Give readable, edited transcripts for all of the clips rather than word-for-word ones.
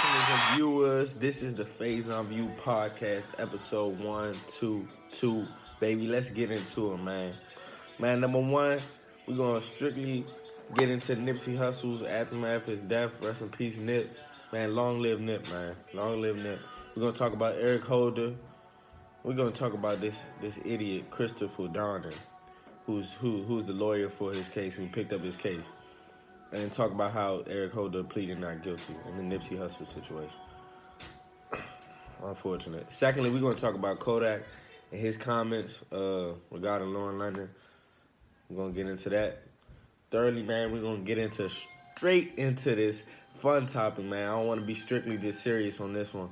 listeners and viewers. This is the Faison View Podcast, episode 122. Baby, let's get into it, man. Man, number one, we're going to strictly get into Nipsey Hussle's aftermath, his death. Rest in peace, Nip. Man, long live Nip, man. Long live Nip. We're going to talk about Eric Holder. We're going to talk about this idiot, Christopher Donner, who's the lawyer for his case, who picked up his case. And talk about how Eric Holder pleaded not guilty in the Nipsey Hussle situation. Unfortunate. Secondly, we're going to talk about Kodak and his comments regarding Lauren London. We're going to get into that. Thirdly, man, we're going to get straight into this fun topic, man. I don't want to be strictly just serious on this one.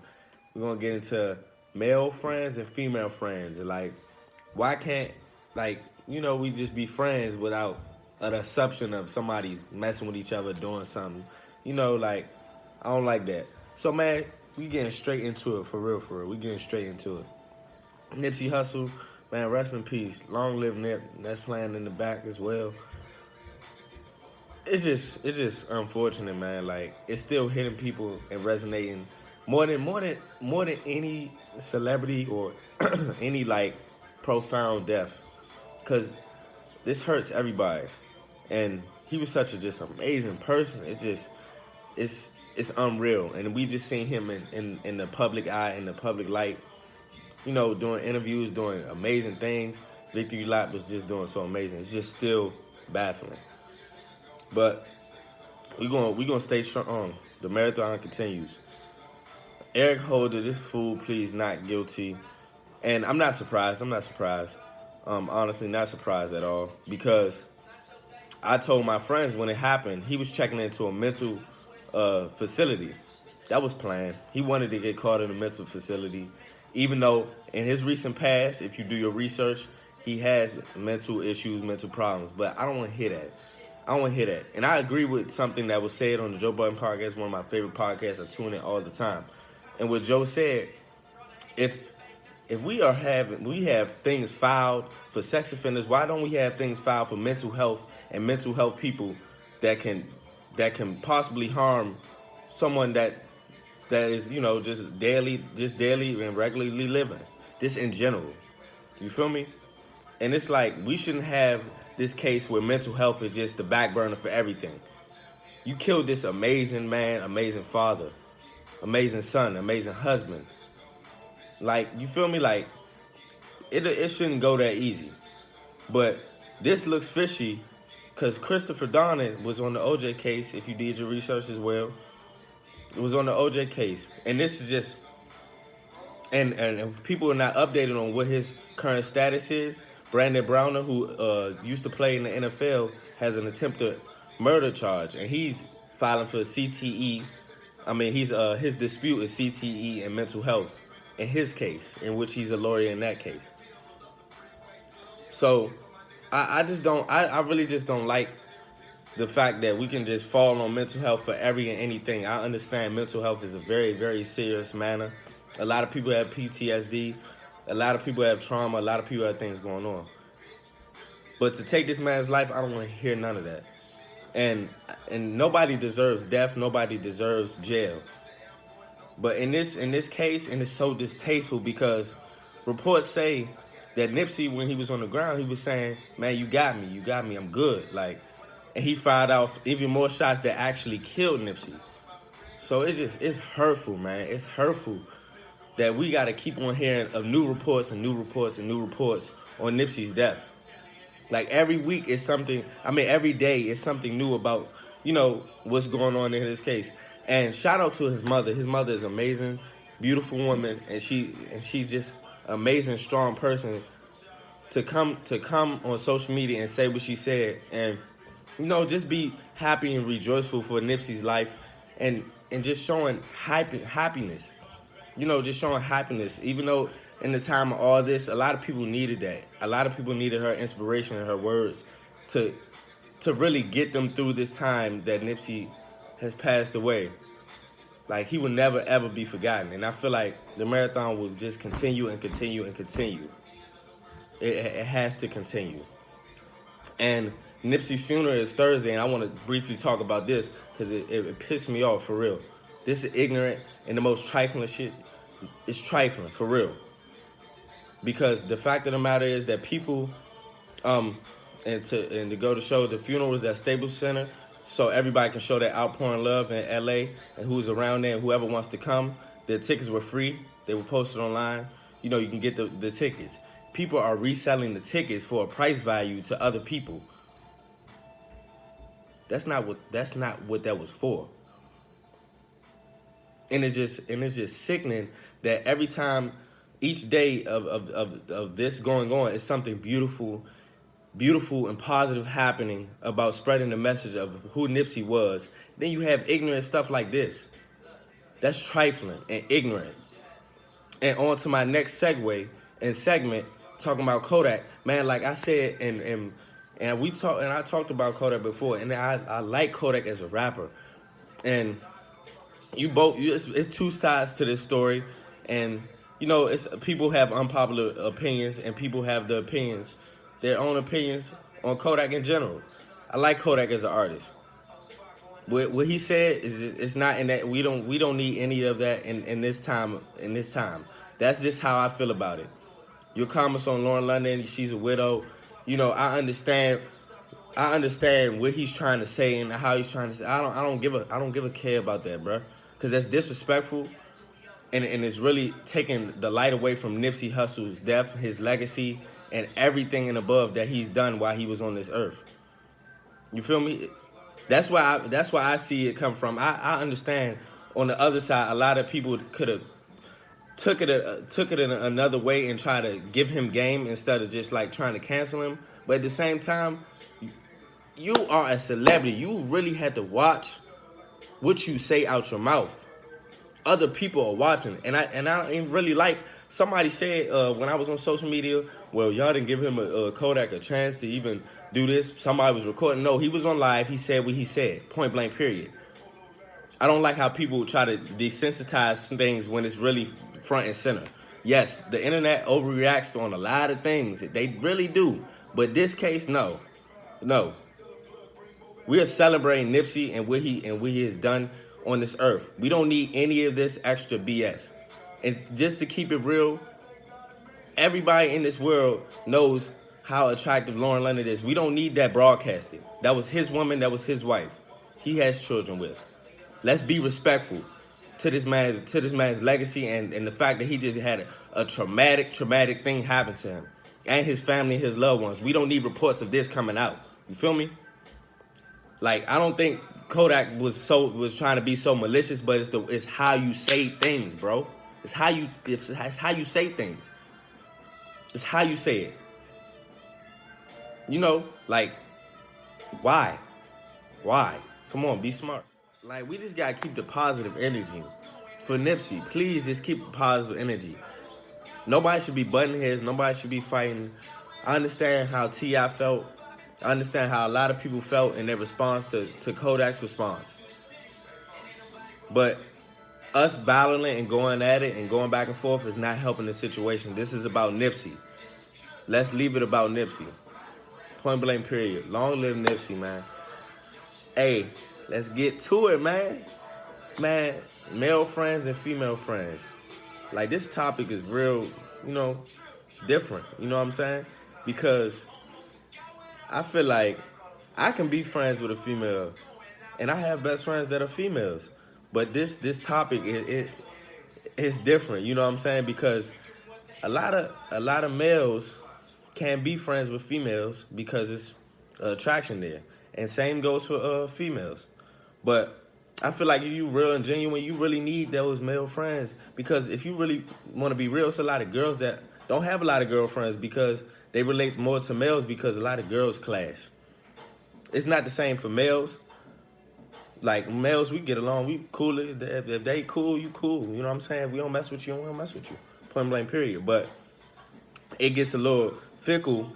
We're going to get into male friends and female friends. Like, why can't, we just be friends without an assumption of somebody's messing with each other, doing something. I don't like that. So, man, we getting straight into it, for real. We getting straight into it. Nipsey Hussle, man, rest in peace. Long live Nip. That's playing in the back as well. It's just unfortunate, man. Like, it's still hitting people and resonating more than any celebrity or any, profound death. Because this hurts everybody. And he was such a just amazing person. It's unreal. And we just seen him in the public eye, in the public light, doing interviews, doing amazing things. Victory Lap was just doing so amazing. It's just still baffling. But we gonna stay strong. The marathon continues. Eric Holder, this fool, pleads not guilty. And I'm not surprised. Honestly, not surprised at all. Because I told my friends when it happened, he was checking into a mental facility. That was planned. He wanted to get caught in a mental facility, even though in his recent past, if you do your research, he has mental issues, mental problems. But I don't want to hear that. And I agree with something that was said on the Joe Budden podcast, one of my favorite podcasts. I tune in all the time. And what Joe said, if we have things filed for sex offenders, why don't we have things filed for mental health and mental health people that can possibly harm someone that is, just daily and regularly living, just in general. You feel me? And it's like, we shouldn't have this case where mental health is just the back burner for everything. You killed this amazing man, amazing father, amazing son, amazing husband. You feel me? It shouldn't go that easy. But this looks fishy because Christopher Donner was on the OJ case, if you did your research as well. It was on the OJ case. And this is just... And people are not updated on what his current status is. Brandon Browner, who used to play in the NFL, has an attempted murder charge. And he's filing for CTE. His dispute is CTE and mental health in his case, in which he's a lawyer in that case. So, I really just don't like the fact that we can just fall on mental health for every and anything. I understand mental health is a very, very serious matter. A lot of people have PTSD. A lot of people have trauma. A lot of people have things going on. But to take this man's life, I don't want to hear none of that. And nobody deserves death. Nobody deserves jail. But in this case, and it's so distasteful because reports say that Nipsey, when he was on the ground, he was saying, man, you got me, I'm good. And he fired off even more shots that actually killed Nipsey. So it's hurtful, man. It's hurtful that we got to keep on hearing of new reports on Nipsey's death. Every week is something, every day is something new about, what's going on in his case. And shout out to his mother. His mother is amazing, beautiful woman, and she's just amazing, strong person to come on social media and say what she said, and just be happy and rejoiceful for Nipsey's life, and just showing happiness, just showing happiness. Even though in the time of all this, a lot of people needed that. A lot of people needed her inspiration and her words to really get them through this time that Nipsey has passed away. He will never, ever be forgotten. And I feel like the marathon will just continue and continue and continue. It has to continue. And Nipsey's funeral is Thursday, and I want to briefly talk about this because it pissed me off for real. This is ignorant and the most trifling shit. It's trifling, for real. Because the fact of the matter is that people, and to go to show the funeral was at Staples Center, so everybody can show their outpouring love in LA and who's around there and whoever wants to come. The tickets were free. They were posted online. You know, you can get the tickets. People are reselling the tickets for a price value to other people. That's not what that was for. And it's just sickening that every time, each day of this going on is something beautiful and positive happening about spreading the message of who Nipsey was. Then you have ignorant stuff like this. That's trifling and ignorant. And on to my next segue and segment, talking about Kodak. Man, like I said, and I talked about Kodak before, and I like Kodak as a rapper. And it's two sides to this story, and you know, it's people have unpopular opinions, and people have their own opinions on Kodak in general. I like Kodak as an artist. What he said is, it's not in that. We don't need any of that in this time. That's just how I feel about it. Your comments on Lauren London, she's a widow. You know, I understand what he's trying to say and how he's trying to say. I don't give a care about that, bro, because that's disrespectful, and it's really taking the light away from Nipsey Hussle's death, his legacy, and everything and above that he's done while he was on this earth. You feel me? That's why I see it come from. I understand on the other side, a lot of people could have took it in another way and try to give him game instead of just like trying to cancel him. But at the same time, you are a celebrity. You really had to watch what you say out your mouth. Other people are watching, and I ain't really like. Somebody said when I was on social media, well, y'all didn't give him a Kodak a chance to even do this. Somebody was recording. No, he was on live. He said what he said. Point blank, period. I don't like how people try to desensitize things when it's really front and center. Yes, the internet overreacts on a lot of things. They really do. But this case, no. We are celebrating Nipsey and what he has done on this earth. We don't need any of this extra BS. And just to keep it real, everybody in this world knows how attractive Lauren London is. We don't need that broadcasted. That was his woman. That was his wife. He has children with. Let's be respectful to this man's legacy and the fact that he just had a traumatic thing happen to him and his family and his loved ones. We don't need reports of this coming out. You feel me? Like, I don't think Kodak was trying to be so malicious, but it's how you say things, bro. It's how you say things. It's how you say it. You know, like, why? Come on, be smart. Like, we just gotta keep the positive energy. For Nipsey, please just keep the positive energy. Nobody should be butting heads. Nobody should be fighting. I understand how T.I. felt. I understand how a lot of people felt in their response to Kodak's response. But us battling and going at it and going back and forth is not helping the situation. This is about Nipsey. Let's leave it about Nipsey. Point blank, period. Long live Nipsey, man. Hey, let's get to it, man. Man, male friends and female friends. Like, this topic is real, you know, different. You know what I'm saying? Because I feel like I can be friends with a female, and I have best friends that are females. But this topic it's different. You know what I'm saying? Because a lot of males can't be friends with females because it's attraction there, and same goes for females. But I feel like if you real and genuine, you really need those male friends, because if you really want to be real, it's a lot of girls that don't have a lot of girlfriends because they relate more to males because a lot of girls clash. It's not the same for males. Like, males, we get along, we cool. If they cool, you cool. You know what I'm saying? If we don't mess with you, we don't mess with you. Point blank, period. But it gets a little fickle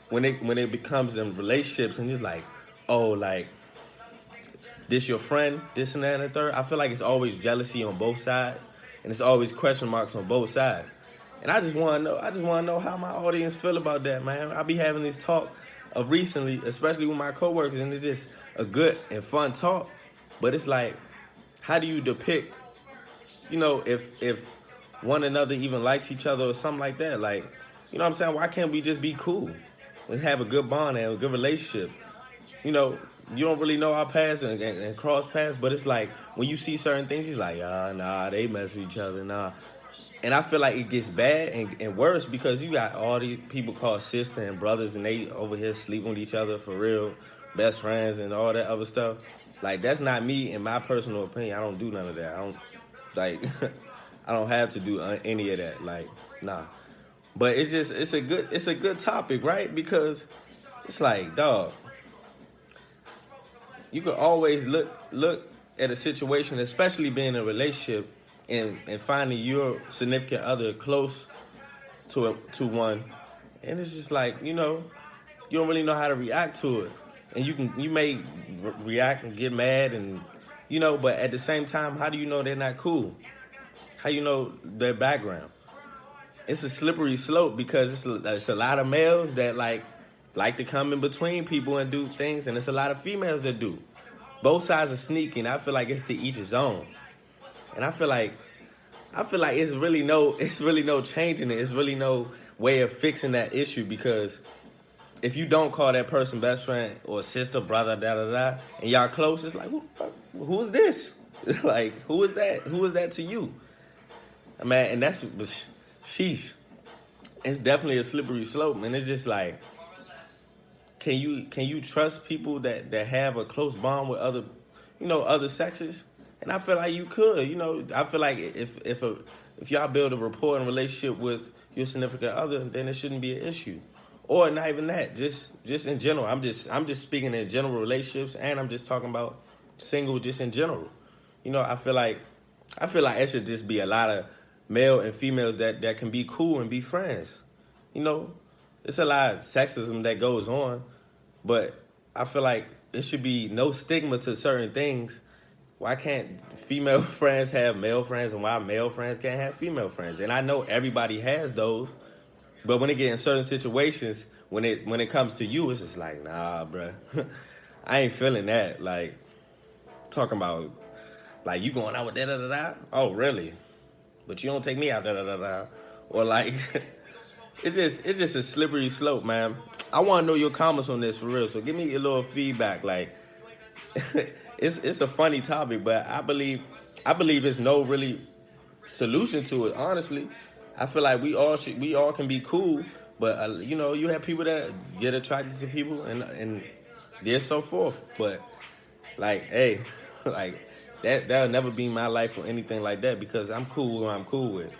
when it becomes in relationships and just like, oh, like, this your friend, this and that and the third. I feel like it's always jealousy on both sides, and it's always question marks on both sides. And I just want to know how my audience feel about that, man. I be having this talk recently, especially with my coworkers, and it's just a good and fun talk. But it's like, how do you depict you know, if one another even likes each other or something like that. Like, you know what I'm saying? Why can't we just be cool and have a good bond and a good relationship? You know, you don't really know our past and cross paths, but it's like when you see certain things, you're like, nah, they mess with each other, nah. And I feel like it gets bad and worse because you got all these people called sister and brothers, and they over here sleeping with each other for real, best friends and all that other stuff. Like, that's not me, in my personal opinion. I don't do none of that. I don't, like, I don't have to do any of that. Like, nah. But it's a good topic, right? Because it's like, dog, you could always look at a situation, especially being in a relationship, and finding your significant other close to one, and it's just like, you know, you don't really know how to react to it, and you may react and get mad, and you know, but at the same time, how do you know they're not cool? How you know their background? It's a slippery slope because it's a lot of males that like to come in between people and do things, and it's a lot of females that do. Both sides are sneaking. I feel like it's to each his own, and I feel like it's really no changing it. It's really no way of fixing that issue because if you don't call that person best friend or sister, brother, da da da, and y'all close, it's like, who is this? Like, who is that? Who is that to you? Man, and that's sheesh. It's definitely a slippery slope, man. It's just like, can you trust people that have a close bond with other, you know, other sexes? And I feel like you could, you know. I feel like if y'all build a rapport and relationship with your significant other, then it shouldn't be an issue. Or not even that, just in general. I'm just speaking in general relationships, and I'm just talking about single, just in general. You know, I feel like it should just be a lot of male and females that can be cool and be friends. You know, it's a lot of sexism that goes on, but I feel like it should be no stigma to certain things. Why can't female friends have male friends, and why male friends can't have female friends? And I know everybody has those, but when it get in certain situations, when it comes to you, it's just like, nah, bruh. I ain't feeling that. Like, talking about, like, you going out with da da da da? Oh, really? But you don't take me out da da da da? Or like, it's just a slippery slope, man. I want to know your comments on this for real. So give me a little feedback. Like, it's a funny topic, but I believe there's no really solution to it. Honestly, I feel like we all can be cool, but you know, you have people that get attracted to people, and they're so forth. But like, hey, like that'll never be my life or anything like that because I'm cool with who I'm cool with.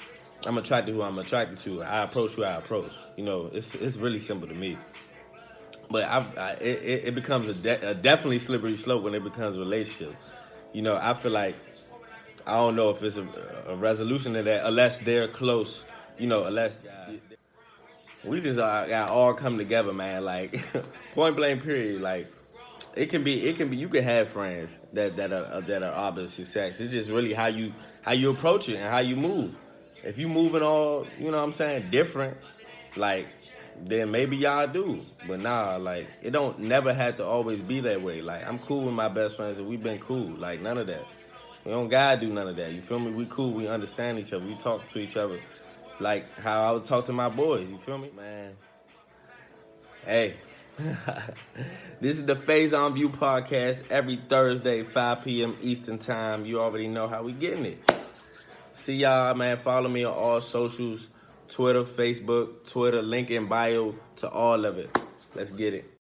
I'm attracted to who I'm attracted to. I approach who I approach. You know, it's really simple to me. But it becomes a definitely slippery slope when it becomes a relationship. You know, I feel like I don't know if it's a resolution to that unless they're close. You know, unless we just got all come together, man. Like, point blank, period. Like, it can be. You can have friends that are opposite sex. It's just really how you approach it and how you move. If you moving all, you know what I'm saying, different, like, then maybe y'all do. But nah, like, it don't never have to always be that way. Like, I'm cool with my best friends and we've been cool. Like, none of that. We don't gotta do none of that. You feel me? We cool. We understand each other. We talk to each other like how I would talk to my boys. You feel me? Man. Hey. This is the Faison View podcast every Thursday, 5 p.m. Eastern Time. You already know how we getting it. See y'all, man. Follow me on all socials. Twitter, Facebook, link in bio to all of it. Let's get it.